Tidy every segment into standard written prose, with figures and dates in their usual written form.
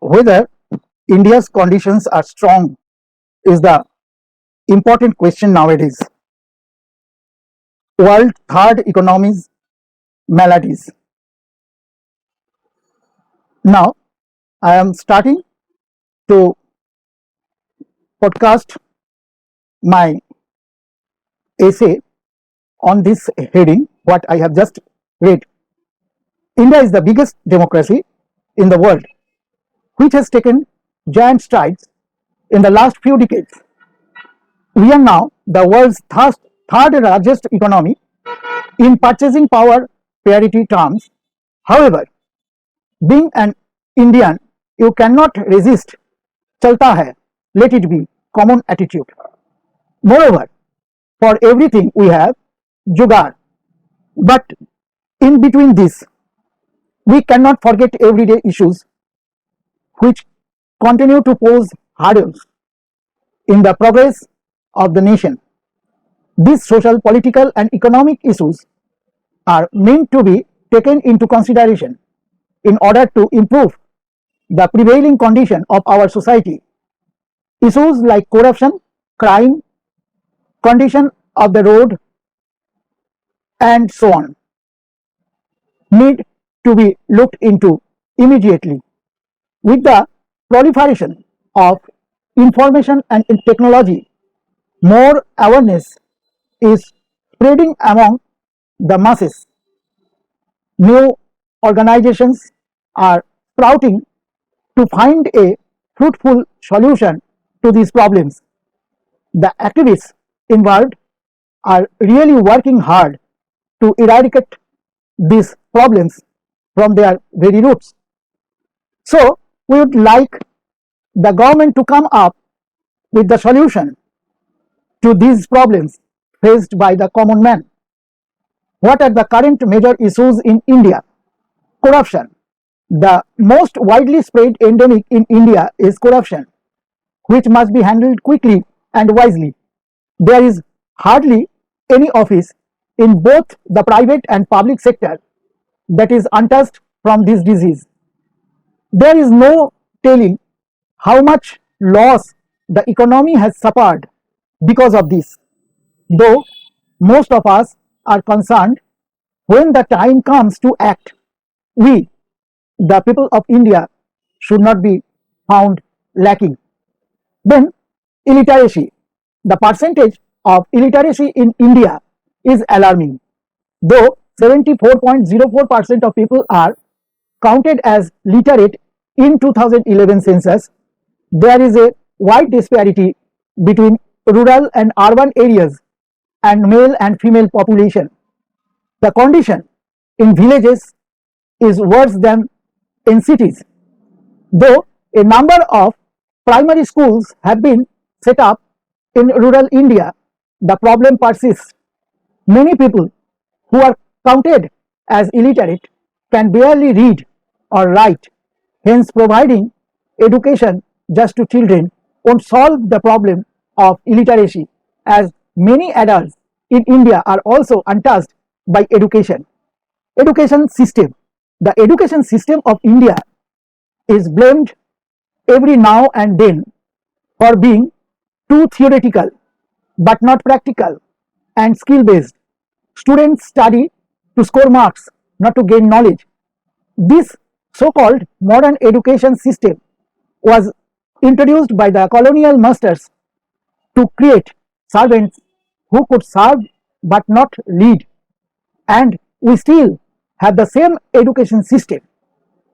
Whether India's conditions are strong is the important question nowadays. World third economies maladies. Now, I am starting to podcast my essay on this heading, what I have just read. India is the biggest democracy in the world, which has taken giant strides in the last few decades. We are now the world's third largest economy in purchasing power parity terms. However, being an Indian, you cannot resist chalta hai, let it be common attitude. Moreover, for everything we have jugaad. But in between this, we cannot forget everyday issues which continue to pose hurdles in the progress of the nation. These social, political, and economic issues are meant to be taken into consideration in order to improve the prevailing condition of our society. Issues like corruption, crime, condition of the road, and so on need to be looked into immediately. With the proliferation of information and technology, more awareness is spreading among the masses. New organizations are sprouting to find a fruitful solution to these problems. The activists involved are really working hard to eradicate these problems from their very roots. So, we would like the government to come up with the solution to these problems faced by the common man. What are the current major issues in India? Corruption. The most widely spread endemic in India is corruption, which must be handled quickly and wisely. There is hardly any office in both the private and public sector that is untouched from this disease. There is no telling how much loss the economy has suffered because of this, though most of us are concerned when the time comes to act. We, the people of India, should not be found lacking. Then, illiteracy. The percentage of illiteracy in India is alarming. Though 74.04% of people are counted as literate in 2011 census, there is a wide disparity between rural and urban areas and male and female population. The condition in villages is worse than in cities. Though a number of primary schools have been set up in rural India, the problem persists. Many people who are counted as illiterate can barely read or write. Hence, providing education just to children won't solve the problem of illiteracy, as many adults in India are also untouched by education. Education system. The education system of India is blamed every now and then for being too theoretical but not practical and skill based. Students study to score marks, not to gain knowledge. This so called modern education system was introduced by the colonial masters to create servants who could serve but not lead. And we still have the same education system.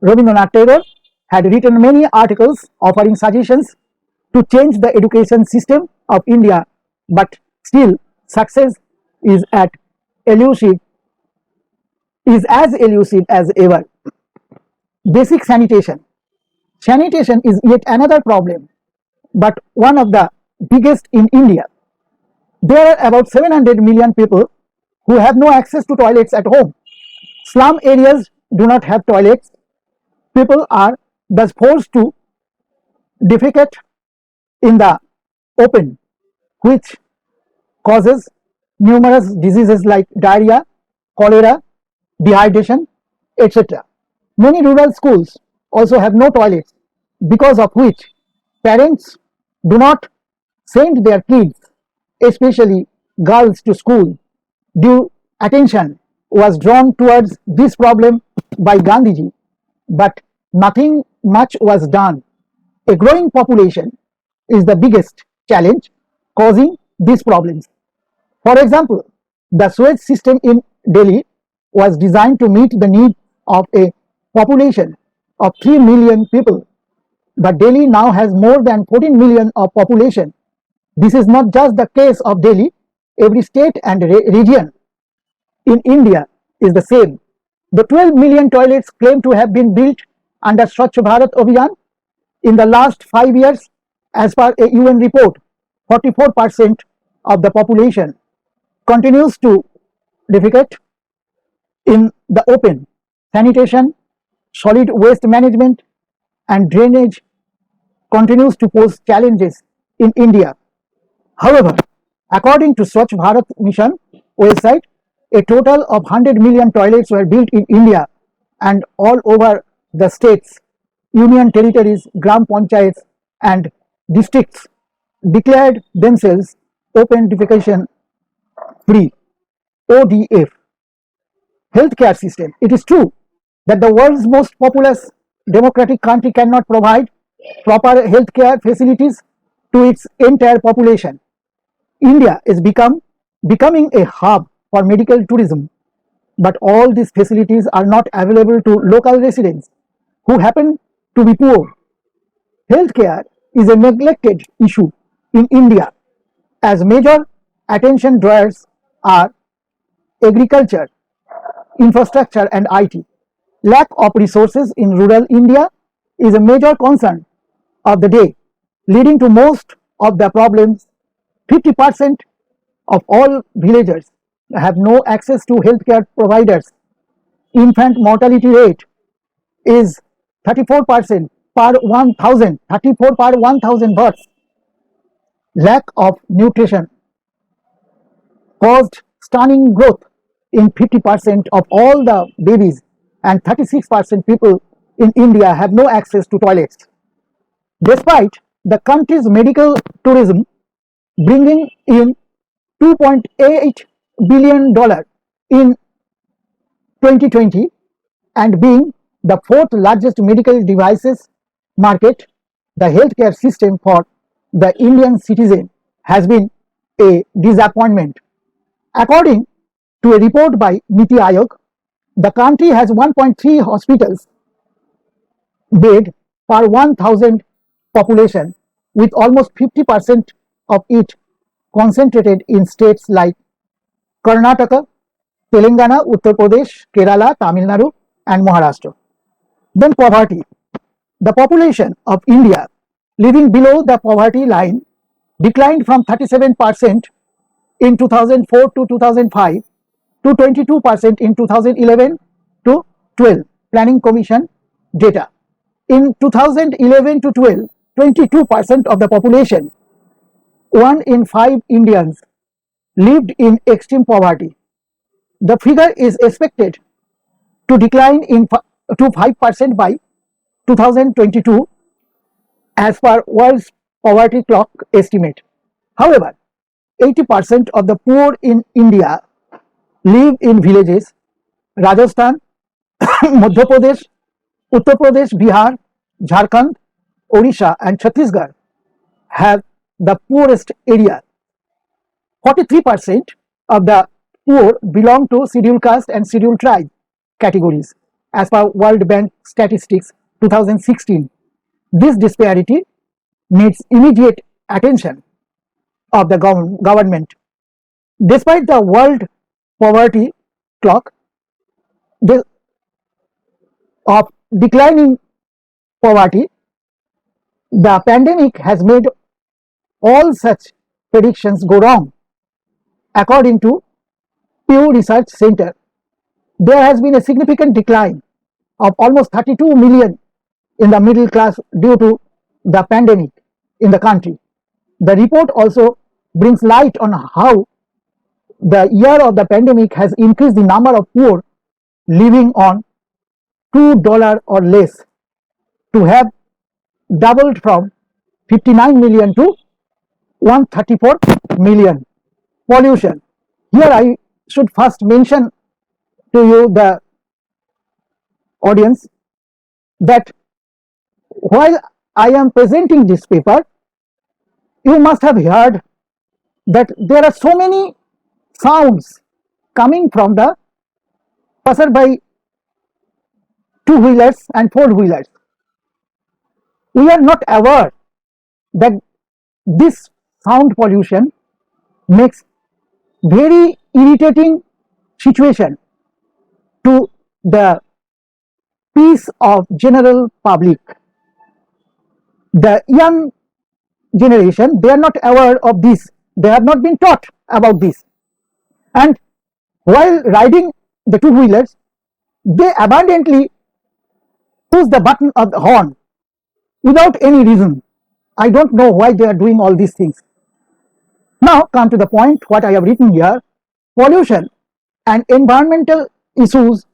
Rabindranath Tagore had written many articles offering suggestions to change the education system of India, but still success is elusive is as elusive as ever. Basic sanitation. Sanitation is yet another problem, but one of the biggest in India. There are about 700 million people who have no access to toilets at home. Slum areas do not have toilets. People are thus forced to defecate in the open, which causes numerous diseases like diarrhea, cholera, dehydration, etc. Many rural schools also have no toilets. because of which parents do not send their kids, especially girls, to school. Due attention was drawn towards this problem by Gandhiji, but nothing much was done. A growing population is the biggest challenge causing these problems. For example, the sewage system in Delhi was designed to meet the need of a population of 3 million people, but Delhi now has more than 14 million of population. This is not just the case of Delhi. Every state and region in India is the same. The 12 million toilets claimed to have been built under Swachh Bharat Abhiyan in the last 5 years, as per a UN report, 44% of the population continues to defecate in the open. Sanitation, solid waste management, and drainage continues to pose challenges in India. However, according to Swachh Bharat Mission website, a total of 100 million toilets were built in India and all over the states, union territories, gram panchayats, and districts declared themselves open defecation free, ODF. Healthcare system. It is true that the world's most populous democratic country cannot provide proper healthcare facilities to its entire population. India is becoming a hub for medical tourism, but all these facilities are not available to local residents who happen to be poor. Healthcare is a neglected issue in India, as major attention drawers are agriculture, infrastructure, and IT. Lack of resources in rural India is a major concern of the day, leading to most of the problems. 50% of all villagers have no access to healthcare providers. Infant mortality rate is 34% per 1000, 34 per 1000 births. Lack of nutrition caused stunning growth in 50% of all the babies, and 36% people in India have no access to toilets. Despite the country's medical tourism bringing in $2.8 billion in 2020 and being the fourth largest medical devices market, the healthcare system for the Indian citizen has been a disappointment. According to a report by Niti Aayog, the country has 1.3 hospitals bed per 1000 population, with almost 50% of it concentrated in states like Karnataka, Telangana, Uttar Pradesh, Kerala, Tamil Nadu, and Maharashtra. Then poverty. The population of India living below the poverty line declined from 37% in 2004 to 2005 to 22% in 2011 to 12. Planning Commission data. In 2011 to 12, 22% of the population, 1 in 5 Indians, lived in extreme poverty. The figure is expected to decline to 5% by 2022 as per World's Poverty Clock estimate. However, 80% of the poor in India live in villages. Rajasthan, Madhya Pradesh, Uttar Pradesh, Bihar, Jharkhand, Odisha, and Chhattisgarh have the poorest area. 43% of the poor belong to scheduled caste and scheduled tribe categories, as per World Bank statistics 2016. This disparity needs immediate attention of the government. Despite the World Poverty Clock of declining poverty, the pandemic has made all such predictions go wrong. According to Pew Research Center, there has been a significant decline of almost 32 million in the middle class due to the pandemic in the country. The report also brings light on how the year of the pandemic has increased the number of poor living on $2 or less to have doubled from 59 million to 134 million. Pollution. Here I should first mention to you, the audience, that while I am presenting this paper, you must have heard that there are so many sounds coming from the passer by two-wheelers and four-wheelers. We are not aware that this sound pollution makes very irritating situation to the peace of general public. The young generation, they are not aware of this. They have not been taught about this. And while riding the two-wheelers, they abundantly push the button of the horn without any reason. I don't know why they are doing all these things. Now come to the point what I have written here. Pollution and environmental issues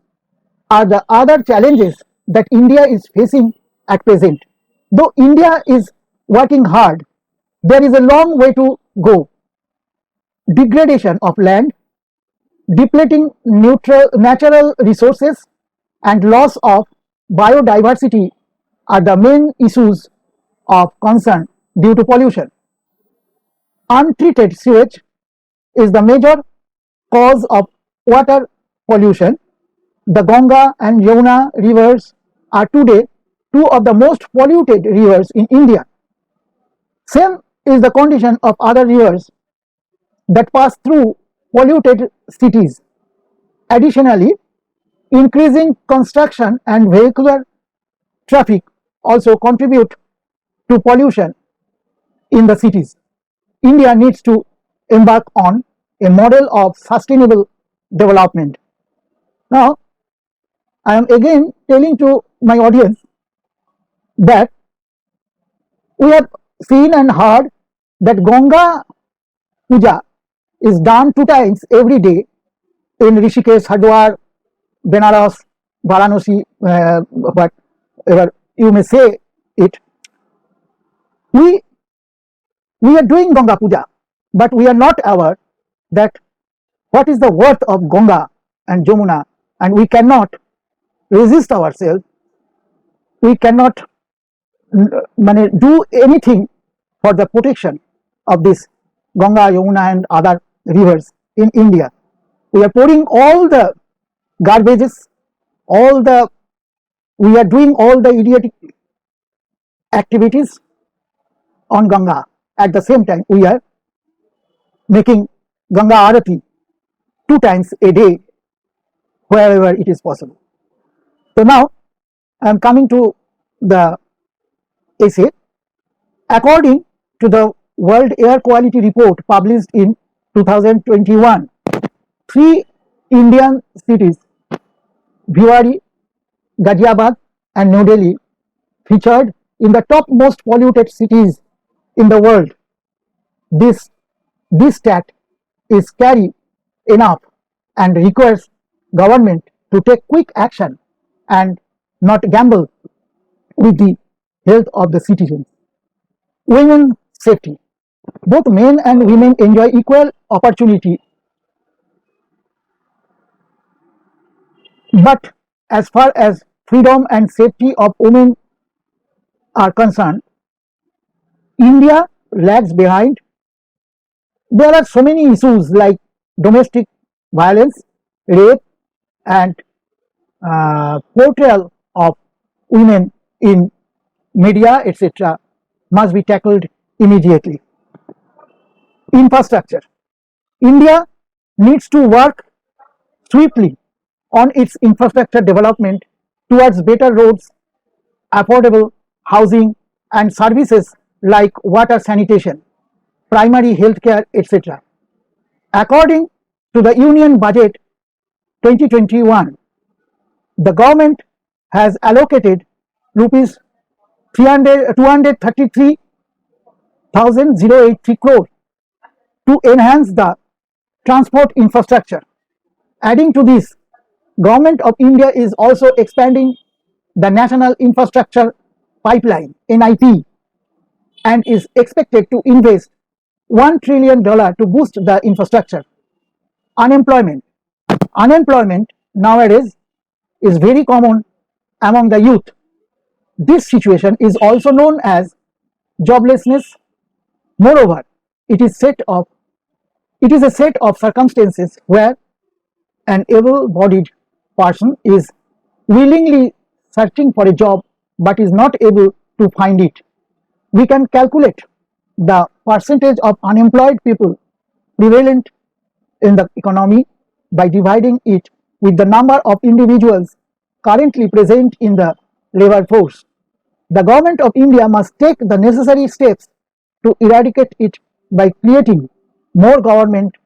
are the other challenges that India is facing at present. Though India is working hard, there is a long way to go. Degradation of land, depleting natural resources, and loss of biodiversity are the main issues of concern due to pollution. Untreated sewage is the major cause of water pollution. The Ganga and Yamuna rivers are today two of the most polluted rivers in India. Same is the condition of other rivers that pass through polluted cities. Additionally, increasing construction and vehicular traffic also contribute to pollution in the cities. India needs to embark on a model of sustainable development. Now, I am again telling to my audience that we have seen and heard that Ganga Puja is done 2 times every day in Rishikesh, Hardwar, Benares, Varanasi, whatever you may say it. We are doing Ganga Puja, but we are not aware that what is the worth of Ganga and Jamuna, and we cannot resist ourselves. We cannot do anything for the protection of this Ganga, Yamuna and other rivers in India. We are pouring all the garbages, we are doing all the idiotic activities on Ganga. At the same time, we are making Ganga Arati 2 times a day wherever it is possible. So now I am coming to the essay. According to the World Air Quality Report published in 2021, 3 Indian cities, Bhiwadi, Ghaziabad and New Delhi, featured in the top most polluted cities in the world. This stat is scary enough and requires government to take quick action and not gamble with the health of the citizens. Women safety. Both men and women enjoy equal opportunity, but as far as freedom and safety of women are concerned, India lags behind. There are so many issues like domestic violence, rape, and portrayal of women in media, etc., must be tackled immediately. Infrastructure. India needs to work swiftly on its infrastructure development towards better roads, affordable housing, and services like water, sanitation, primary health care, etc. According to the Union Budget 2021, the government has allocated rupees 233,083 crore to enhance the transport infrastructure. Adding to this, Government of India is also expanding the national infrastructure pipeline (NIP) and is expected to invest $1 trillion to boost the infrastructure. Unemployment. Unemployment nowadays is very common among the youth. This situation is also known as joblessness. Moreover, it is a set of circumstances where an able-bodied person is willingly searching for a job but is not able to find it. We can calculate the percentage of unemployed people prevalent in the economy by dividing it with the number of individuals currently present in the labor force. The government of India must take the necessary steps to eradicate it by creating more government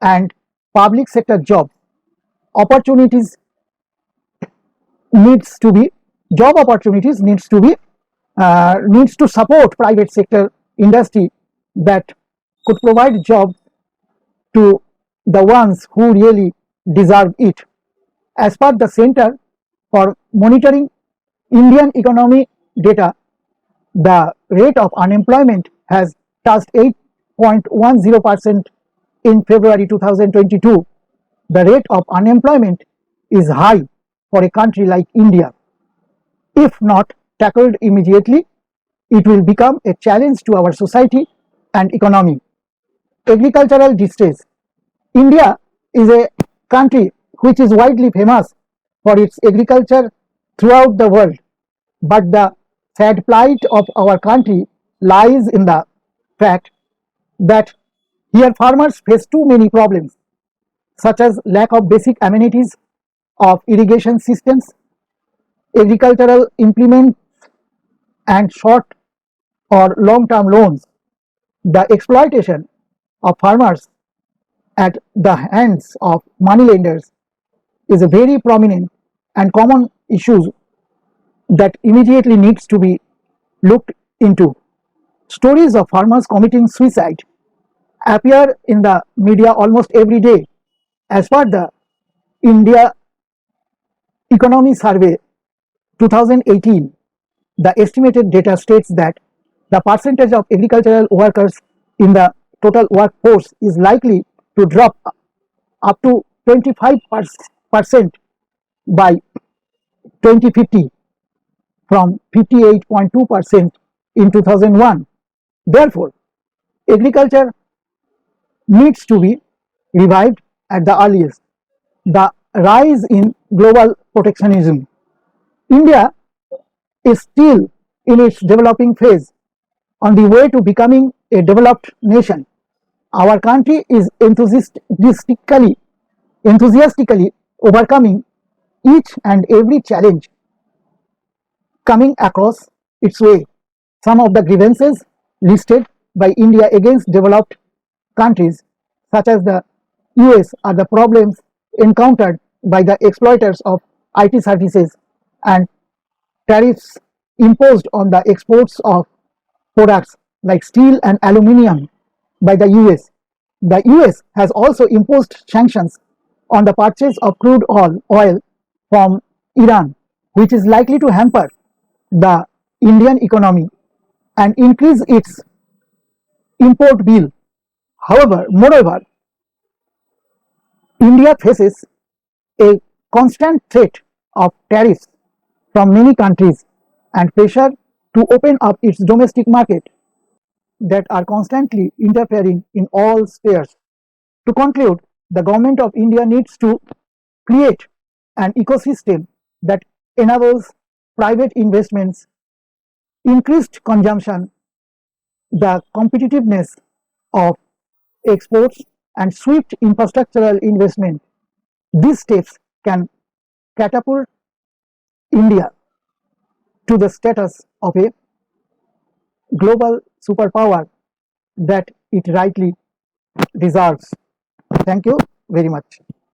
and public sector jobs. Opportunities needs to be job opportunities needs to support private sector industry that could provide jobs to the ones who really deserve it. As per the Center for Monitoring Indian Economy data, the rate of unemployment has touched 8.10% in February 2022. The rate of unemployment is high for a country like India. If not tackled immediately, it will become a challenge to our society and economy. Agricultural distress. India is a country which is widely famous for its agriculture throughout the world, but the sad plight of our country lies in the fact that here farmers face too many problems, such as lack of basic amenities of irrigation systems, agricultural implements, and short or long-term loans. The exploitation of farmers at the hands of moneylenders is a very prominent and common issue that immediately needs to be looked into. Stories of farmers committing suicide appear in the media almost every day. As per the India Economy Survey 2018, the estimated data states that the percentage of agricultural workers in the total workforce is likely to drop up to 25% by 2050 from 58.2% in 2001. Therefore, agriculture needs to be revived at the earliest. The rise in global protectionism. India is still in its developing phase, on the way to becoming a developed nation. Our country is enthusiastically overcoming each and every challenge coming across its way. Some of the grievances listed by India against developed countries, such as the US, are the problems encountered by the exploiters of IT services and tariffs imposed on the exports of products like steel and aluminium by the US. The US has also imposed sanctions on the purchase of crude oil from Iran, which is likely to hamper the Indian economy and increase its import bill. Moreover, India faces a constant threat of tariffs from many countries and pressure to open up its domestic market that are constantly interfering in all spheres. To conclude, the government of India needs to create an ecosystem that enables private investments, increased consumption, the competitiveness of exports, and swift infrastructural investment. These steps can catapult India to the status of a global superpower that it rightly deserves. Thank you very much.